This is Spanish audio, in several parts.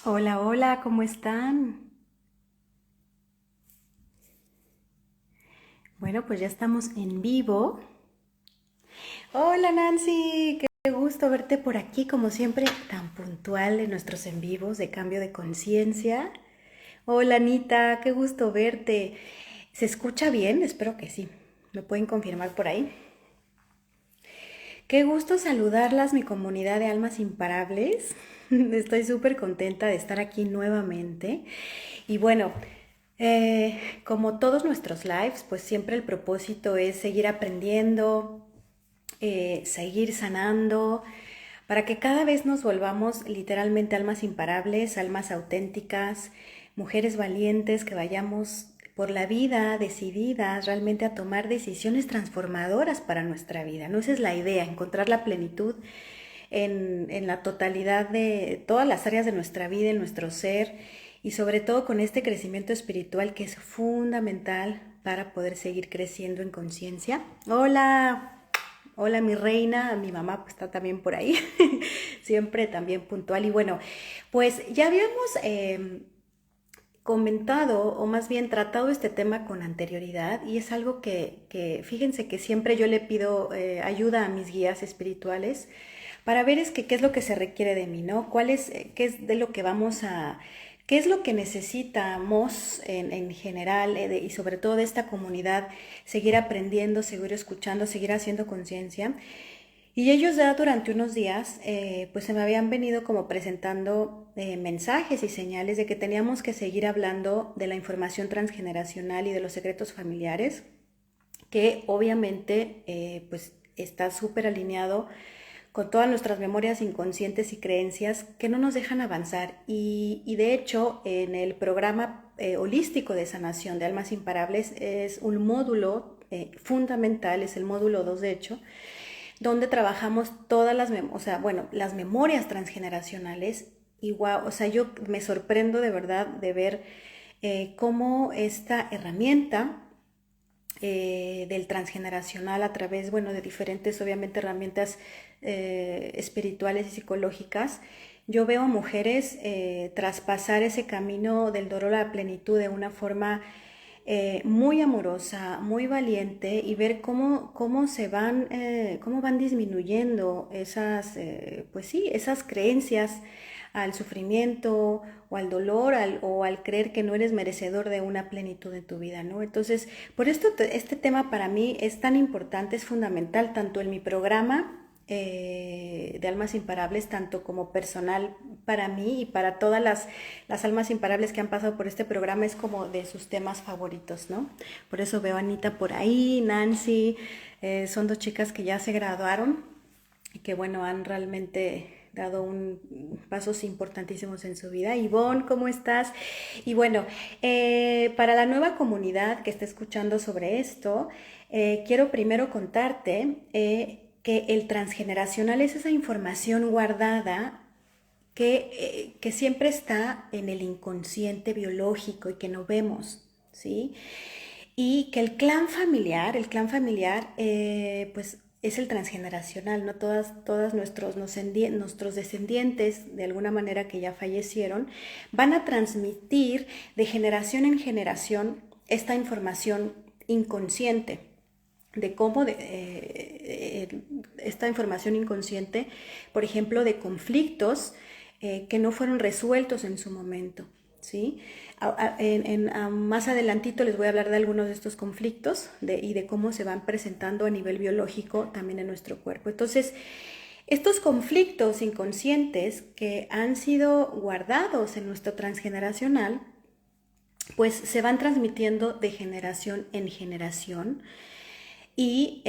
Hola, hola, ¿cómo están? Bueno, pues ya estamos en vivo. Hola Nancy, qué gusto verte por aquí, como siempre, tan puntual en nuestros en vivos de cambio de conciencia. Hola Anita, qué gusto verte. ¿Se escucha bien? Espero que sí. ¿Me pueden confirmar por ahí? Qué gusto saludarlas, mi comunidad de almas imparables. Estoy súper contenta de estar aquí nuevamente. Y bueno, como todos nuestros lives, pues siempre el propósito es seguir aprendiendo, seguir sanando, para que cada vez nos volvamos literalmente almas imparables, almas auténticas, mujeres valientes, que vayamos por la vida decididas realmente a tomar decisiones transformadoras para nuestra vida. No, esa es la idea, encontrar la plenitud en la totalidad de todas las áreas de nuestra vida, en nuestro ser, y sobre todo con este crecimiento espiritual que es fundamental para poder seguir creciendo en conciencia. Hola, hola mi reina, mi mamá pues está también por ahí, siempre también puntual. Y bueno, pues ya habíamos comentado o más bien tratado este tema con anterioridad, y es algo que fíjense que siempre yo le pido ayuda a mis guías espirituales para ver qué es lo que se requiere de mí, ¿no? Qué es de lo que vamos a, qué es lo que necesitamos en general y sobre todo de esta comunidad, seguir aprendiendo, seguir escuchando, seguir haciendo conciencia. Y ellos ya durante unos días, pues se me habían venido como presentando mensajes y señales de que teníamos que seguir hablando de la información transgeneracional y de los secretos familiares, que obviamente pues está súper alineado con todas nuestras memorias inconscientes y creencias que no nos dejan avanzar. Y de hecho, en el programa holístico de sanación de almas imparables es un módulo fundamental, es el módulo 2 de hecho, donde trabajamos todas o sea, bueno, las memorias transgeneracionales. Igual, o sea, yo me sorprendo de verdad de ver cómo esta herramienta del transgeneracional a través, bueno, de diferentes, obviamente, herramientas espirituales y psicológicas, yo veo a mujeres traspasar ese camino del dolor a la plenitud de una forma muy amorosa, muy valiente, y ver cómo van disminuyendo esas, pues sí, esas creencias al sufrimiento o al dolor o al creer que no eres merecedor de una plenitud en tu vida, ¿no? Entonces, por esto este tema para mí es tan importante, es fundamental, tanto en mi programa de Almas Imparables, tanto como personal para mí y para todas las almas imparables que han pasado por este programa, es como de sus temas favoritos, ¿no? Por eso veo a Anita por ahí, Nancy, son dos chicas que ya se graduaron y que bueno, han realmente dado pasos importantísimos en su vida. Ivonne, ¿cómo estás? Y bueno, para la nueva comunidad que está escuchando sobre esto, quiero primero contarte que el transgeneracional es esa información guardada que siempre está en el inconsciente biológico y que no vemos, ¿sí? Y que el clan familiar, pues es el transgeneracional, ¿no? Todas nuestros descendientes, de alguna manera que ya fallecieron, van a transmitir de generación en generación esta información inconsciente de cómo esta información inconsciente, por ejemplo, de conflictos que no fueron resueltos en su momento, ¿sí? Más adelantito les voy a hablar de algunos de estos conflictos y de cómo se van presentando a nivel biológico también en nuestro cuerpo. Entonces, estos conflictos inconscientes que han sido guardados en nuestro transgeneracional, pues se van transmitiendo de generación en generación, y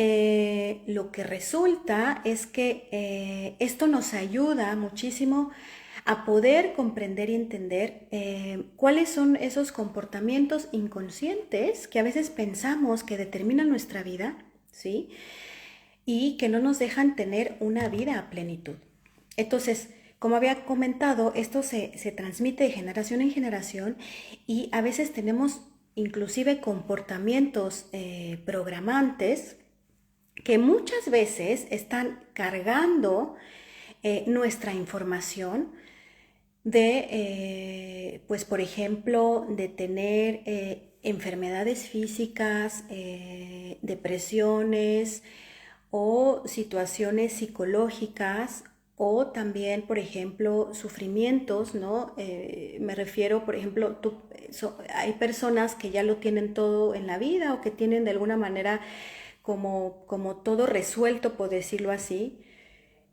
lo que resulta es que esto nos ayuda muchísimo a poder comprender y entender cuáles son esos comportamientos inconscientes que a veces pensamos que determinan nuestra vida, ¿sí? Y que no nos dejan tener una vida a plenitud. Entonces, como había comentado, esto se transmite de generación en generación, y a veces tenemos inclusive comportamientos programantes que muchas veces están cargando nuestra información, pues por ejemplo, de tener enfermedades físicas, depresiones o situaciones psicológicas o también, por ejemplo, sufrimientos, ¿no? Me refiero, por ejemplo, hay personas que ya lo tienen todo en la vida o que tienen de alguna manera como todo resuelto, por decirlo así,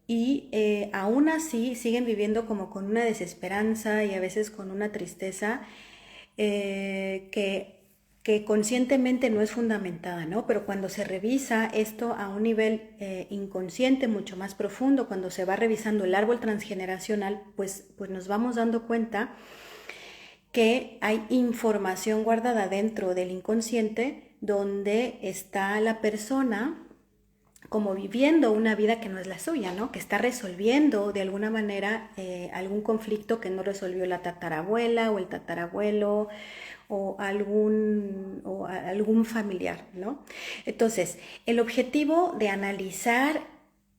y aún así siguen viviendo como con una desesperanza y a veces con una tristeza que conscientemente no es fundamentada, ¿no? Pero cuando se revisa esto a un nivel inconsciente mucho más profundo, cuando se va revisando el árbol transgeneracional, pues nos vamos dando cuenta que hay información guardada dentro del inconsciente donde está la persona como viviendo una vida que no es la suya, ¿no? Que está resolviendo de alguna manera algún conflicto que no resolvió la tatarabuela o el tatarabuelo o algún familiar, ¿no? Entonces, el objetivo de analizar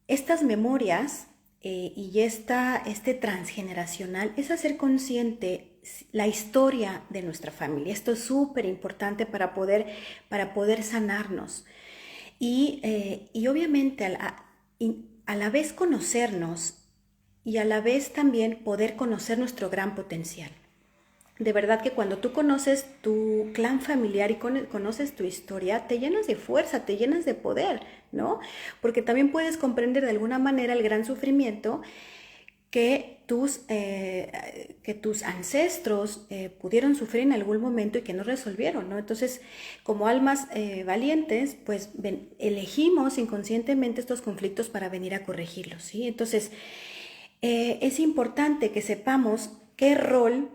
estas memorias este transgeneracional es hacer consciente la historia de nuestra familia. Esto es súper importante para poder sanarnos. Y obviamente a la vez conocernos y a la vez también poder conocer nuestro gran potencial. De verdad que cuando tú conoces tu clan familiar y conoces tu historia, te llenas de fuerza, te llenas de poder, ¿no? Porque también puedes comprender de alguna manera el gran sufrimiento que tus ancestros pudieron sufrir en algún momento y que no resolvieron, ¿no? Entonces, como almas valientes, pues elegimos inconscientemente estos conflictos para venir a corregirlos, ¿sí? Entonces, es importante que sepamos qué rol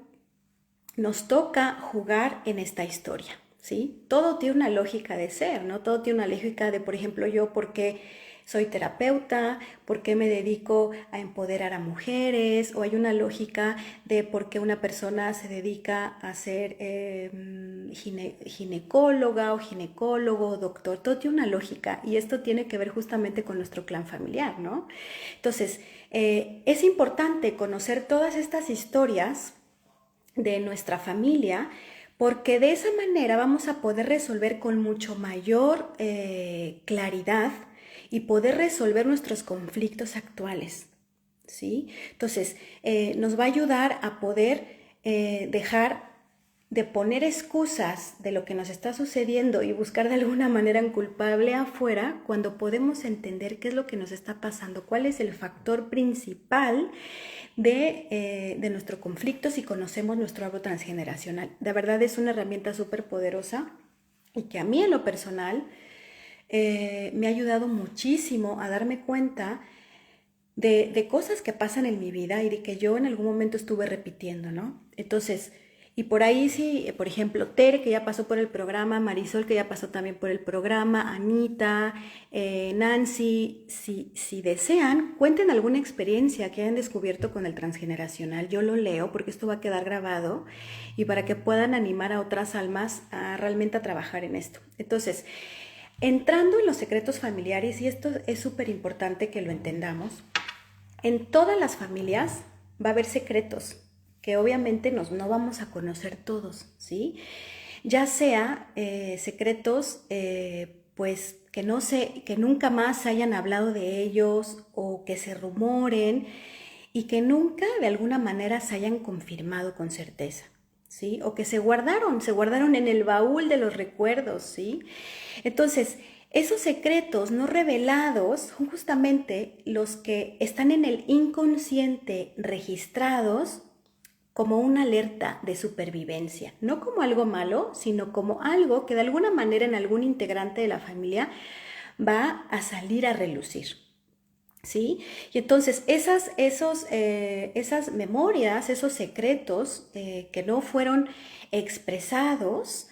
nos toca jugar en esta historia, ¿sí? Todo tiene una lógica de ser, ¿no? Todo tiene una lógica de, por ejemplo, yo, ¿por qué soy terapeuta? ¿Por qué me dedico a empoderar a mujeres? O hay una lógica de por qué una persona se dedica a ser ginecóloga o ginecólogo, doctor. Todo tiene una lógica y esto tiene que ver justamente con nuestro clan familiar, ¿no? Entonces, es importante conocer todas estas historias de nuestra familia, porque de esa manera vamos a poder resolver con mucho mayor claridad y poder resolver nuestros conflictos actuales, ¿sí? Entonces, nos va a ayudar a poder dejar de poner excusas de lo que nos está sucediendo y buscar de alguna manera un culpable afuera cuando podemos entender qué es lo que nos está pasando, cuál es el factor principal de nuestro conflicto si conocemos nuestro árbol transgeneracional. De verdad es una herramienta súper poderosa y que a mí en lo personal me ha ayudado muchísimo a darme cuenta de cosas que pasan en mi vida y de que yo en algún momento estuve repitiendo, ¿no? Entonces, y por ahí sí, por ejemplo, Tere, que ya pasó por el programa, Marisol, que ya pasó también por el programa, Anita, Nancy, si desean, cuenten alguna experiencia que hayan descubierto con el transgeneracional. Yo lo leo porque esto va a quedar grabado y para que puedan animar a otras almas a realmente a trabajar en esto. Entonces, entrando en los secretos familiares, y esto es súper importante que lo entendamos, en todas las familias va a haber secretos que obviamente no vamos a conocer todos, ¿sí? Ya sea secretos pues que nunca más se hayan hablado de ellos o que se rumoren y que nunca de alguna manera se hayan confirmado con certeza, ¿sí? O que se guardaron en el baúl de los recuerdos, ¿sí? Entonces, esos secretos no revelados son justamente los que están en el inconsciente registrados como una alerta de supervivencia, no como algo malo, sino como algo que de alguna manera en algún integrante de la familia va a salir a relucir, ¿sí? Y entonces esas memorias, esos secretos que no fueron expresados,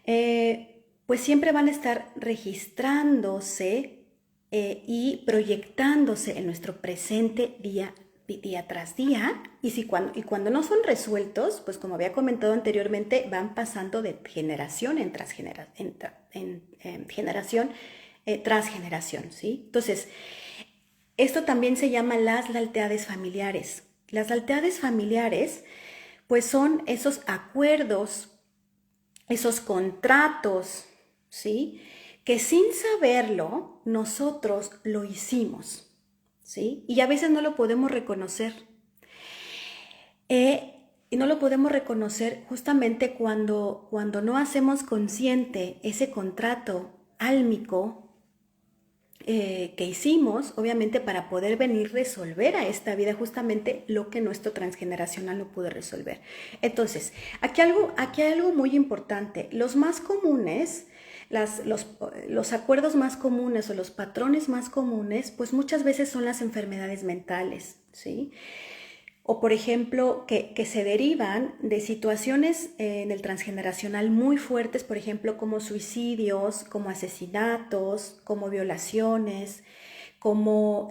pues siempre van a estar registrándose y proyectándose en nuestro presente día tras día, y cuando no son resueltos, pues como había comentado anteriormente, van pasando de generación en generación tras generación, ¿sí? Entonces, esto también se llama las lealtades familiares. Las lealtades familiares, pues son esos acuerdos, esos contratos, ¿sí? Que sin saberlo, nosotros lo hicimos, ¿sí? Y a veces no lo podemos reconocer. Y no lo podemos reconocer justamente cuando no hacemos consciente ese contrato álmico que hicimos, obviamente para poder venir a resolver a esta vida justamente lo que nuestro transgeneracional no pudo resolver. Entonces, aquí hay algo muy importante. Los más comunes, los acuerdos más comunes o los patrones más comunes, pues muchas veces son las enfermedades mentales, ¿sí? O por ejemplo, que se derivan de situaciones en el transgeneracional muy fuertes, por ejemplo, como suicidios, como asesinatos, como violaciones, como,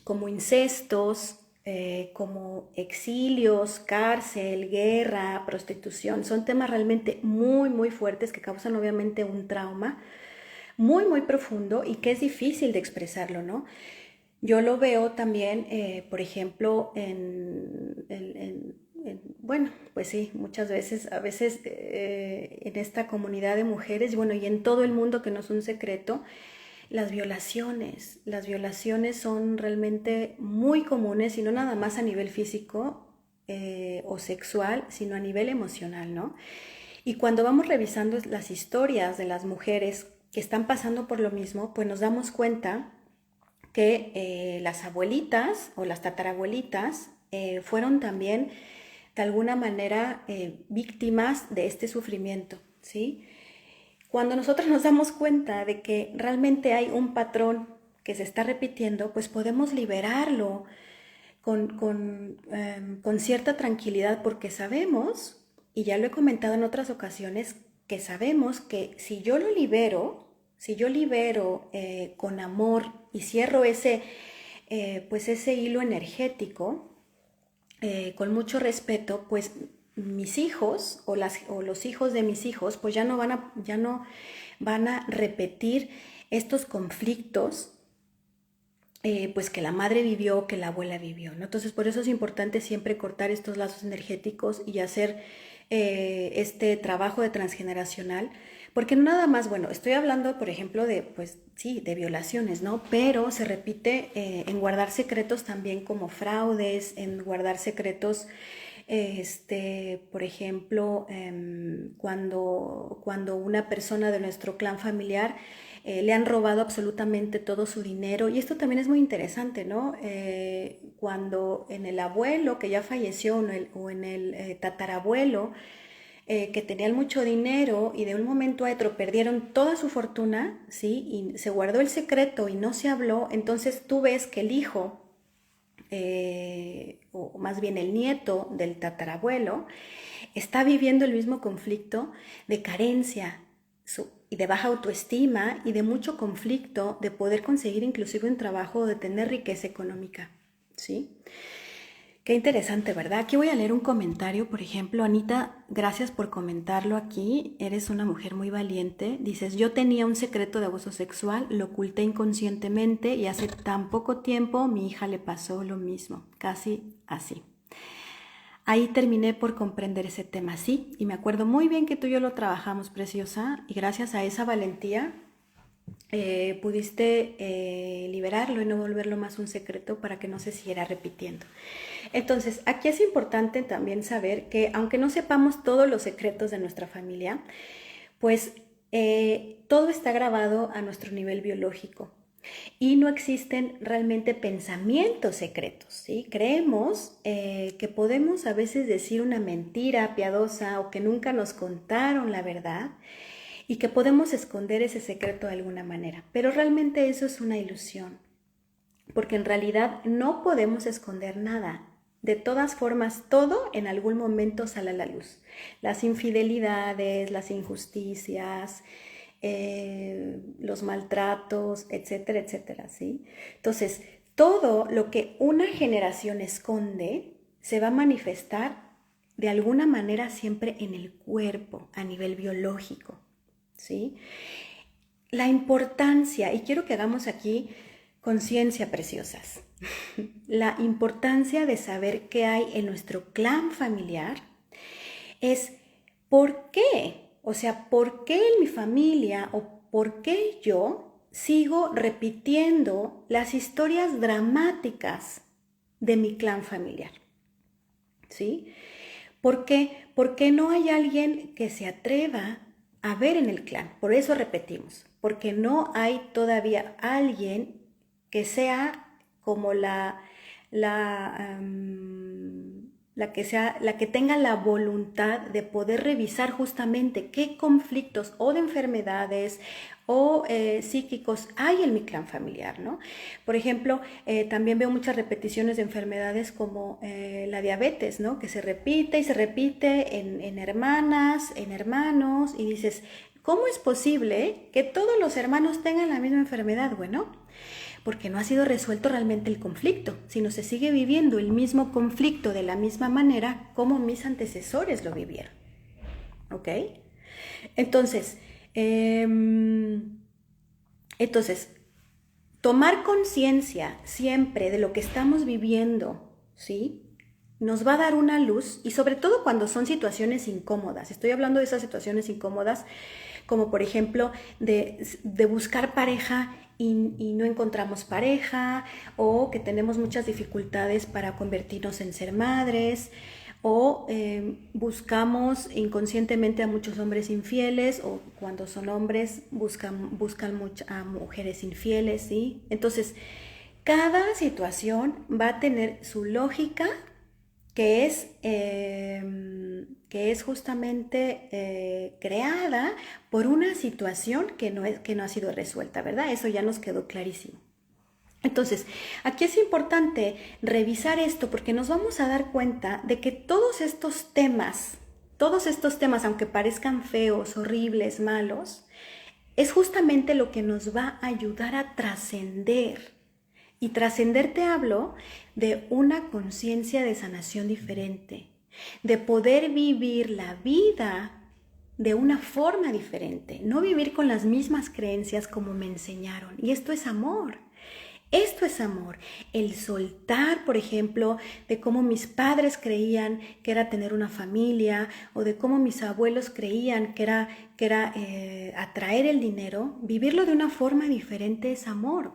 como incestos, como exilios, cárcel, guerra, prostitución. Son temas realmente muy, muy fuertes que causan obviamente un trauma muy, muy profundo y que es difícil de expresarlo, ¿no? Yo lo veo también, por ejemplo, bueno, pues sí, muchas veces, a veces en esta comunidad de mujeres, bueno, y en todo el mundo, que no es un secreto, las violaciones son realmente muy comunes y no nada más a nivel físico o sexual, sino a nivel emocional, ¿no? Y cuando vamos revisando las historias de las mujeres que están pasando por lo mismo, pues nos damos cuenta que las abuelitas o las tatarabuelitas fueron también de alguna manera víctimas de este sufrimiento, ¿sí? Cuando nosotros nos damos cuenta de que realmente hay un patrón que se está repitiendo, pues podemos liberarlo con cierta tranquilidad porque sabemos, y ya lo he comentado en otras ocasiones, que sabemos que si yo libero con amor y cierro pues ese hilo energético con mucho respeto, pues mis hijos o los hijos de mis hijos pues ya no van a repetir estos conflictos pues que la madre vivió, que la abuela vivió, ¿no? Entonces por eso es importante siempre cortar estos lazos energéticos y hacer este trabajo de transgeneracional, porque no nada más, bueno, estoy hablando por ejemplo de, pues sí, de violaciones, ¿no? Pero se repite en guardar secretos también como fraudes, en guardar secretos por ejemplo, cuando una persona de nuestro clan familiar le han robado absolutamente todo su dinero. Y esto también es muy interesante, ¿no? Cuando en el abuelo que ya falleció o en el tatarabuelo que tenían mucho dinero y de un momento a otro perdieron toda su fortuna, ¿sí? Y se guardó el secreto y no se habló, entonces tú ves que el hijo o más bien el nieto del tatarabuelo, está viviendo el mismo conflicto de carencia y de baja autoestima y de mucho conflicto de poder conseguir inclusive un trabajo o de tener riqueza económica, ¿sí? Qué interesante, ¿verdad? Aquí voy a leer un comentario, por ejemplo, Anita, gracias por comentarlo aquí, eres una mujer muy valiente. Dices, yo tenía un secreto de abuso sexual, lo oculté inconscientemente y hace tan poco tiempo a mi hija le pasó lo mismo, casi así. Ahí terminé por comprender ese tema, sí, y me acuerdo muy bien que tú y yo lo trabajamos, preciosa, y gracias a esa valentía pudiste liberarlo y no volverlo más un secreto para que no se siguiera repitiendo. Entonces, aquí es importante también saber que aunque no sepamos todos los secretos de nuestra familia, pues todo está grabado a nuestro nivel biológico y no existen realmente pensamientos secretos, ¿sí? Creemos que podemos a veces decir una mentira piadosa o que nunca nos contaron la verdad y que podemos esconder ese secreto de alguna manera, pero realmente eso es una ilusión, porque en realidad no podemos esconder nada. De todas formas, todo en algún momento sale a la luz. Las infidelidades, las injusticias, los maltratos, etcétera, etcétera, ¿sí? Entonces, todo lo que una generación esconde se va a manifestar de alguna manera siempre en el cuerpo, a nivel biológico, ¿sí? La importancia, y quiero que hagamos aquí conciencia, preciosas. la importancia de saber qué hay en nuestro clan familiar es por qué, o sea, por qué en mi familia o por qué yo sigo repitiendo las historias dramáticas de mi clan familiar, ¿sí? ¿Por qué? Porque no hay alguien que se atreva a ver en el clan. Por eso repetimos, porque no hay todavía alguien que sea como la, la que tenga la voluntad de poder revisar justamente qué conflictos o de enfermedades o psíquicos hay en mi clan familiar, ¿no? Por ejemplo, también veo muchas repeticiones de enfermedades como la diabetes, ¿no? Que se repite y se repite en hermanas, en hermanos, y dices, ¿cómo es posible que todos los hermanos tengan la misma enfermedad? Bueno, porque no ha sido resuelto realmente el conflicto, sino se sigue viviendo el mismo conflicto de la misma manera como mis antecesores lo vivieron. ¿Ok? Entonces, entonces, tomar conciencia siempre de lo que estamos viviendo, ¿sí? Nos va a dar una luz, y sobre todo cuando son situaciones incómodas. Estoy hablando de esas situaciones incómodas, como por ejemplo de buscar pareja y no encontramos pareja, o que tenemos muchas dificultades para convertirnos en ser madres, o buscamos inconscientemente a muchos hombres infieles, o cuando son hombres buscan a mujeres infieles, ¿sí? Entonces, cada situación va a tener su lógica, que es justamente creada por una situación que no ha sido resuelta, ¿verdad? Eso ya nos quedó clarísimo. Entonces, aquí es importante revisar esto porque nos vamos a dar cuenta de que todos estos temas, aunque parezcan feos, horribles, malos, es justamente lo que nos va a ayudar a trascender. Y trascender, te hablo de una conciencia de sanación diferente, de poder vivir la vida de una forma diferente, no vivir con las mismas creencias como me enseñaron. Y esto es amor. Esto es amor, el soltar, por ejemplo, de cómo mis padres creían que era tener una familia, o de cómo mis abuelos creían que era atraer el dinero. Vivirlo de una forma diferente es amor.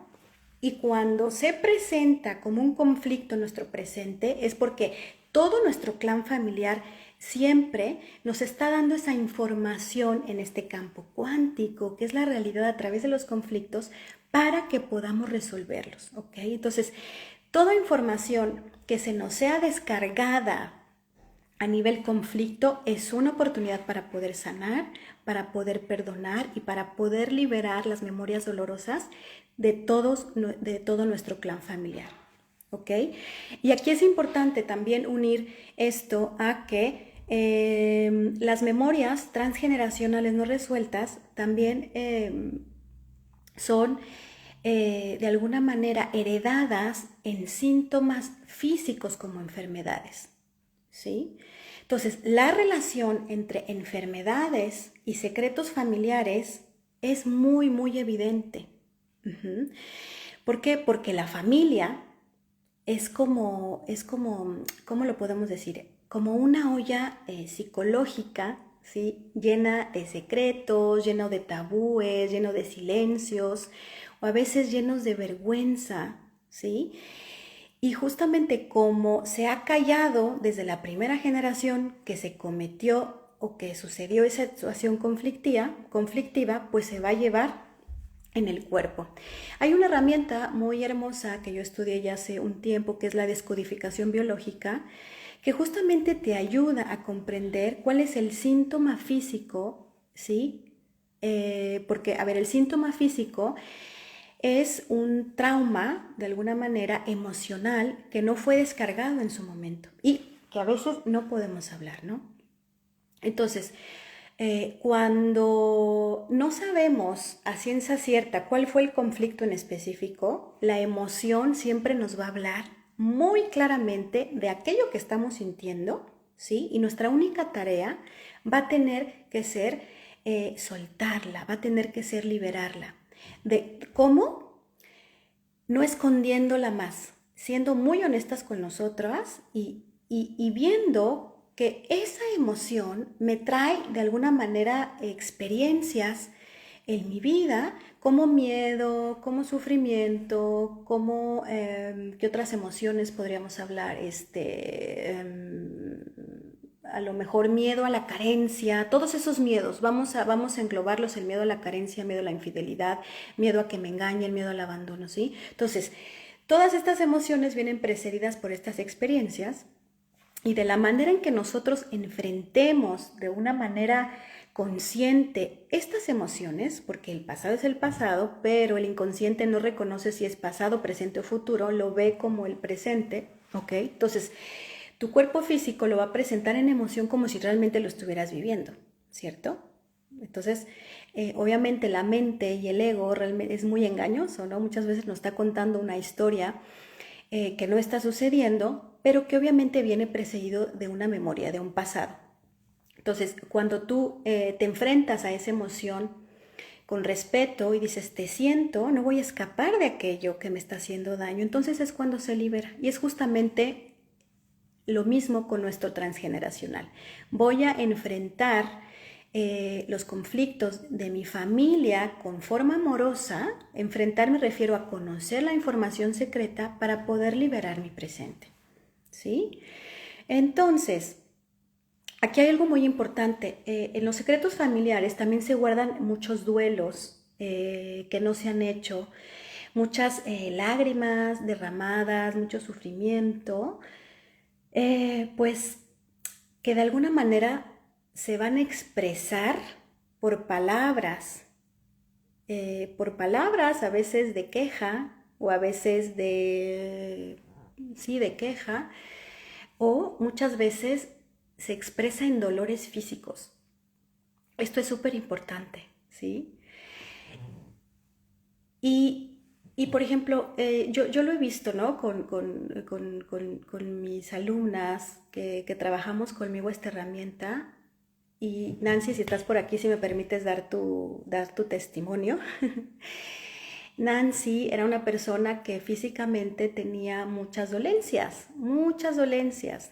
Y cuando se presenta como un conflicto en nuestro presente es porque todo nuestro clan familiar siempre nos está dando esa información en este campo cuántico, que es la realidad a través de los conflictos, para que podamos resolverlos, ¿ok? Entonces, toda información que se nos sea descargada a nivel conflicto es una oportunidad para poder sanar, para poder perdonar y para poder liberar las memorias dolorosas de todo nuestro clan familiar, ¿ok? Y aquí es importante también unir esto a que las memorias transgeneracionales no resueltas también son de alguna manera heredadas en síntomas físicos como enfermedades, ¿sí? Entonces, la relación entre enfermedades y secretos familiares es muy, muy evidente. ¿Por qué? Porque la familia es como, ¿cómo lo podemos decir? Como una olla psicológica, ¿sí? Llena de secretos, lleno de tabúes, lleno de silencios, o a veces llenos de vergüenza, ¿sí? Y justamente como se ha callado desde la primera generación que se cometió o que sucedió esa situación conflictiva, pues se va a llevar en el cuerpo. Hay una herramienta muy hermosa que yo estudié ya hace un tiempo, que es la descodificación biológica, que justamente te ayuda a comprender cuál es el síntoma físico, ¿sí? Porque, a ver, el síntoma físico es un trauma, de alguna manera, emocional, que no fue descargado en su momento y que a veces no podemos hablar, ¿no? Entonces, cuando no sabemos a ciencia cierta cuál fue el conflicto en específico, la emoción siempre nos va a hablar muy claramente de aquello que estamos sintiendo, ¿sí? Y nuestra única tarea va a tener que ser soltarla, va a tener que ser liberarla. ¿De cómo? No escondiéndola más, siendo muy honestas con nosotras y viendo que esa emoción me trae de alguna manera experiencias en mi vida, como miedo, como sufrimiento, como qué otras emociones podríamos hablar, a lo mejor miedo a la carencia, todos esos miedos, vamos a englobarlos, el miedo a la carencia, miedo a la infidelidad, miedo a que me engañen, miedo al abandono, ¿sí? Entonces, todas estas emociones vienen precedidas por estas experiencias y de la manera en que nosotros enfrentemos de una manera consciente estas emociones, porque el pasado es el pasado, pero el inconsciente no reconoce si es pasado, presente o futuro, lo ve como el presente, ¿ok? Entonces, tu cuerpo físico lo va a presentar en emoción como si realmente lo estuvieras viviendo, ¿cierto? Entonces, obviamente la mente y el ego realmente es muy engañoso, ¿no? Muchas veces nos está contando una historia que no está sucediendo, pero que obviamente viene precedido de una memoria, de un pasado. Entonces, cuando tú te enfrentas a esa emoción con respeto y dices, te siento, no voy a escapar de aquello que me está haciendo daño, entonces es cuando se libera. Y es justamente lo mismo con nuestro transgeneracional. Voy a enfrentar los conflictos de mi familia con forma amorosa. Enfrentar me refiero a conocer la información secreta para poder liberar mi presente, ¿sí? Entonces, aquí hay algo muy importante. En los secretos familiares también se guardan muchos duelos que no se han hecho, muchas lágrimas derramadas, mucho sufrimiento, pues que de alguna manera se van a expresar por palabras a veces de queja o a veces de queja, o muchas veces se expresa en dolores físicos. Esto es súper importante, ¿sí? Y por ejemplo, yo lo he visto, ¿no? Con mis alumnas que trabajamos conmigo esta herramienta. Y Nancy, si estás por aquí, si me permites dar tu testimonio. Nancy era una persona que físicamente tenía muchas dolencias,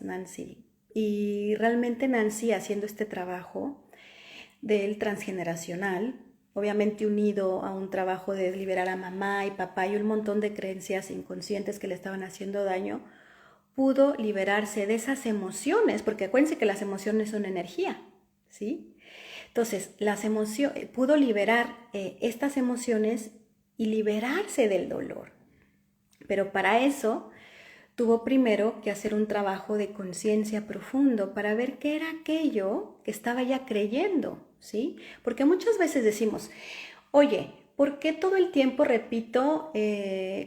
Nancy. Y realmente Nancy, haciendo este trabajo del transgeneracional, obviamente unido a un trabajo de liberar a mamá y papá y un montón de creencias inconscientes que le estaban haciendo daño, pudo liberarse de esas emociones, porque acuérdense que las emociones son energía, ¿sí? Entonces, pudo liberar estas emociones y liberarse del dolor. Pero para eso tuvo primero que hacer un trabajo de conciencia profundo para ver qué era aquello que estaba ya creyendo, ¿sí? Porque muchas veces decimos, oye, ¿por qué todo el tiempo repito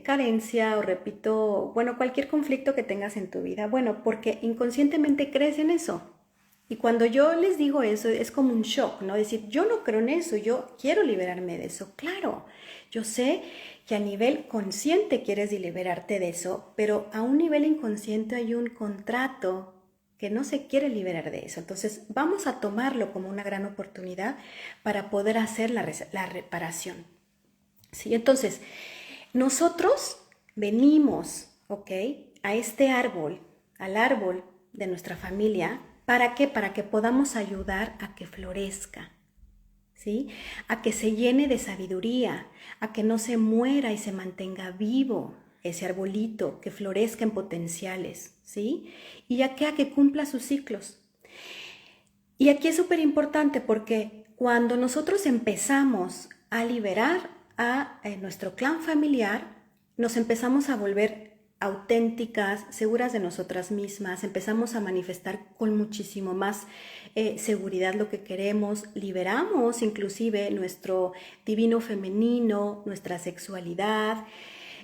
carencia o repito, bueno, cualquier conflicto que tengas en tu vida? Bueno, porque inconscientemente crees en eso. Y cuando yo les digo eso, es como un shock, ¿no? Decir, yo no creo en eso, yo quiero liberarme de eso. Claro, yo sé que a nivel consciente quieres liberarte de eso, pero a un nivel inconsciente hay un contrato que no se quiere liberar de eso. Entonces, vamos a tomarlo como una gran oportunidad para poder hacer la reparación. ¿Sí? Entonces, nosotros venimos, ¿ok? A este árbol, al árbol de nuestra familia. ¿Para qué? Para que podamos ayudar a que florezca, ¿sí? A que se llene de sabiduría, a que no se muera y se mantenga vivo ese arbolito, que florezca en potenciales, ¿sí? Y a que cumpla sus ciclos. Y aquí es súper importante porque cuando nosotros empezamos a liberar a nuestro clan familiar, nos empezamos a volver auténticas, seguras de nosotras mismas, empezamos a manifestar con muchísimo más seguridad lo que queremos, liberamos inclusive nuestro divino femenino, nuestra sexualidad,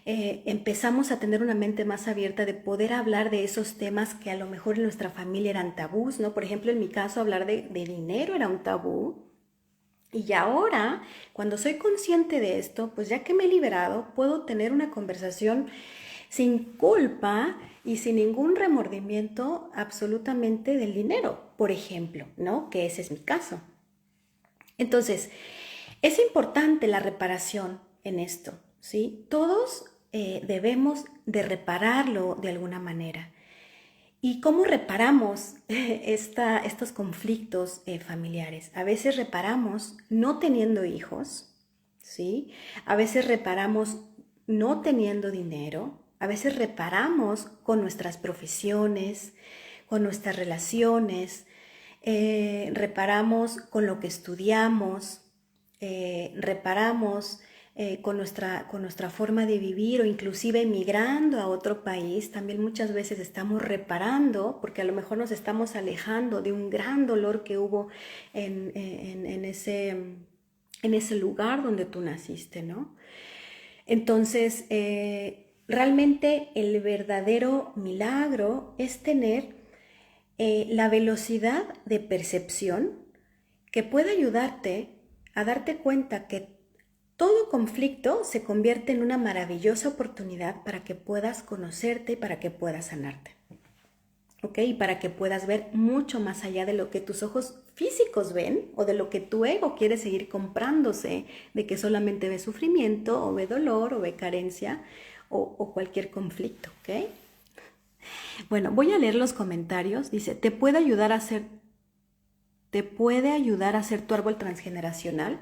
empezamos a tener una mente más abierta de poder hablar de esos temas que a lo mejor en nuestra familia eran tabús, ¿no? Por ejemplo, en mi caso, hablar de dinero era un tabú. Y ahora, cuando soy consciente de esto, pues ya que me he liberado, puedo tener una conversación sin culpa y sin ningún remordimiento absolutamente del dinero, por ejemplo, ¿no? Que ese es mi caso. Entonces, es importante la reparación en esto, ¿sí? Todos debemos de repararlo de alguna manera. ¿Y cómo reparamos estos conflictos familiares? A veces reparamos no teniendo hijos, ¿sí? A veces reparamos no teniendo dinero, a veces reparamos con nuestras profesiones, con nuestras relaciones, reparamos con lo que estudiamos, reparamos con nuestra forma de vivir o inclusive emigrando a otro país. También muchas veces estamos reparando porque a lo mejor nos estamos alejando de un gran dolor que hubo en ese lugar donde tú naciste, ¿no? Entonces, realmente el verdadero milagro es tener la velocidad de percepción que puede ayudarte a darte cuenta que todo conflicto se convierte en una maravillosa oportunidad para que puedas conocerte y para que puedas sanarte. ¿Ok? Y para que puedas ver mucho más allá de lo que tus ojos físicos ven o de lo que tu ego quiere seguir comprándose, de que solamente ve sufrimiento o ve dolor o ve carencia o cualquier conflicto. ¿Ok? Bueno, voy a leer los comentarios. Dice, ¿te puede ayudar a hacer tu árbol transgeneracional?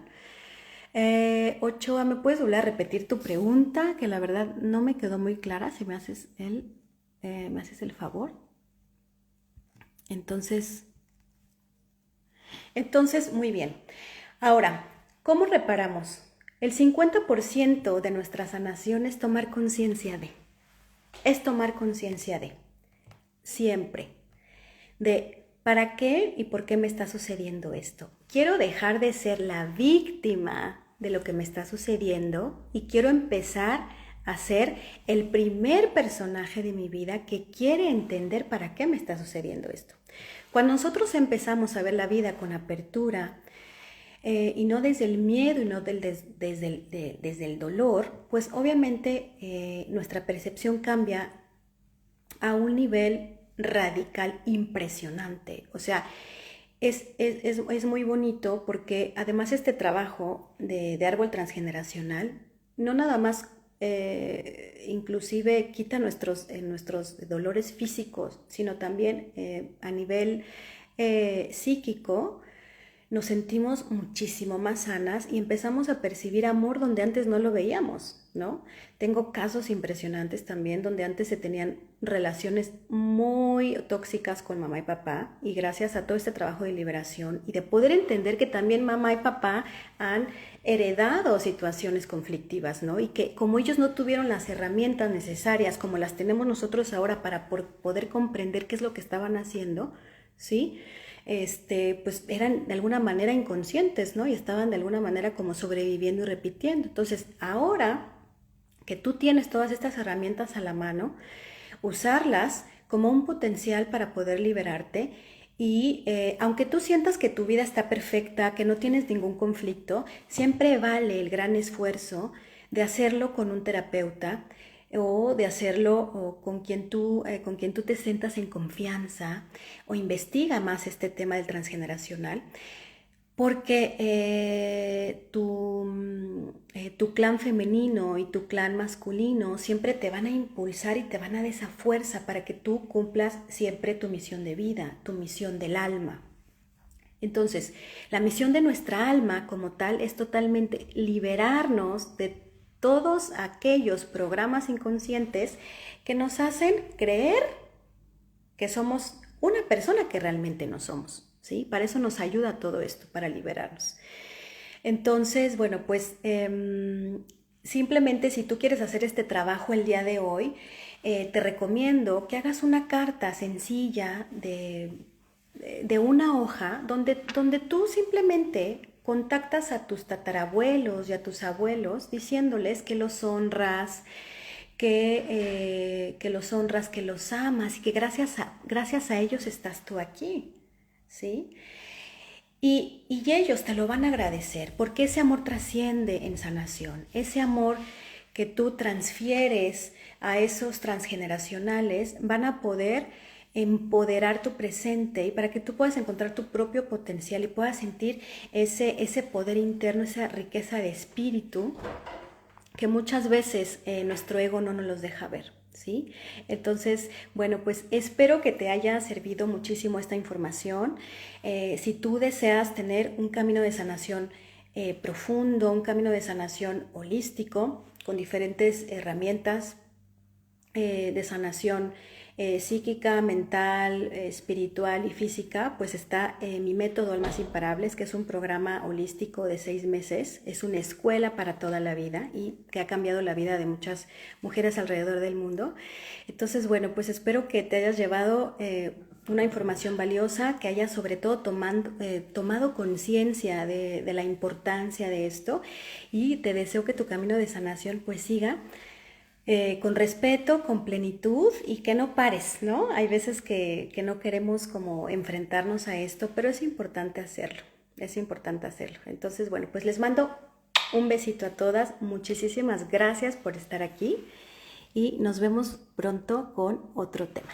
Ochoa, ¿me puedes volver a repetir tu pregunta? Que la verdad no me quedó muy clara, si me haces el favor. Entonces, muy bien. Ahora, ¿cómo reparamos? El 50% de nuestra sanación es tomar conciencia de. Siempre. De ¿para qué y por qué me está sucediendo esto? Quiero dejar de ser la víctima de lo que me está sucediendo y quiero empezar a ser el primer personaje de mi vida que quiere entender para qué me está sucediendo esto. Cuando nosotros empezamos a ver la vida con apertura y no desde el miedo y no desde el dolor, pues obviamente nuestra percepción cambia a un nivel radical impresionante. O sea, es muy bonito porque además este trabajo de árbol transgeneracional no nada más inclusive quita nuestros dolores físicos, sino también a nivel psíquico nos sentimos muchísimo más sanas y empezamos a percibir amor donde antes no lo veíamos, ¿no? Tengo casos impresionantes también donde antes se tenían relaciones muy tóxicas con mamá y papá y gracias a todo este trabajo de liberación y de poder entender que también mamá y papá han heredado situaciones conflictivas, ¿no? Y que como ellos no tuvieron las herramientas necesarias como las tenemos nosotros ahora para poder comprender qué es lo que estaban haciendo, ¿sí? Pues eran de alguna manera inconscientes, ¿no? Y estaban de alguna manera como sobreviviendo y repitiendo. Entonces, ahora que tú tienes todas estas herramientas a la mano, usarlas como un potencial para poder liberarte y aunque tú sientas que tu vida está perfecta, que no tienes ningún conflicto, siempre vale el gran esfuerzo de hacerlo con un terapeuta o de hacerlo con quien tú te sientas en confianza o investiga más este tema del transgeneracional porque tu clan femenino y tu clan masculino siempre te van a impulsar y te van a dar esa fuerza para que tú cumplas siempre tu misión de vida, tu misión del alma. Entonces, la misión de nuestra alma como tal es totalmente liberarnos de todos aquellos programas inconscientes que nos hacen creer que somos una persona que realmente no somos, ¿sí? Para eso nos ayuda todo esto, para liberarnos. Entonces, bueno, pues simplemente si tú quieres hacer este trabajo el día de hoy, te recomiendo que hagas una carta sencilla de una hoja donde tú simplemente contactas a tus tatarabuelos y a tus abuelos diciéndoles que los honras, que los amas y que gracias a ellos estás tú aquí, ¿sí? Y ellos te lo van a agradecer porque ese amor trasciende en sanación, ese amor que tú transfieres a esos transgeneracionales van a poder empoderar tu presente y para que tú puedas encontrar tu propio potencial y puedas sentir ese poder interno, esa riqueza de espíritu que muchas veces nuestro ego no nos los deja ver, ¿sí? Entonces, bueno, pues espero que te haya servido muchísimo esta información. Si tú deseas tener un camino de sanación profundo, un camino de sanación holístico, con diferentes herramientas de sanación psíquica, mental, espiritual y física, pues está mi método Almas Imparables, que es un programa holístico de 6 meses, es una escuela para toda la vida y que ha cambiado la vida de muchas mujeres alrededor del mundo. Entonces, bueno, pues espero que te hayas llevado una información valiosa, que hayas sobre todo tomado conciencia de la importancia de esto, y te deseo que tu camino de sanación pues siga con respeto, con plenitud, y que no pares, ¿no? Hay veces que no queremos como enfrentarnos a esto, pero es importante hacerlo, es importante hacerlo. Entonces, bueno, pues les mando un besito a todas, muchísimas gracias por estar aquí y nos vemos pronto con otro tema.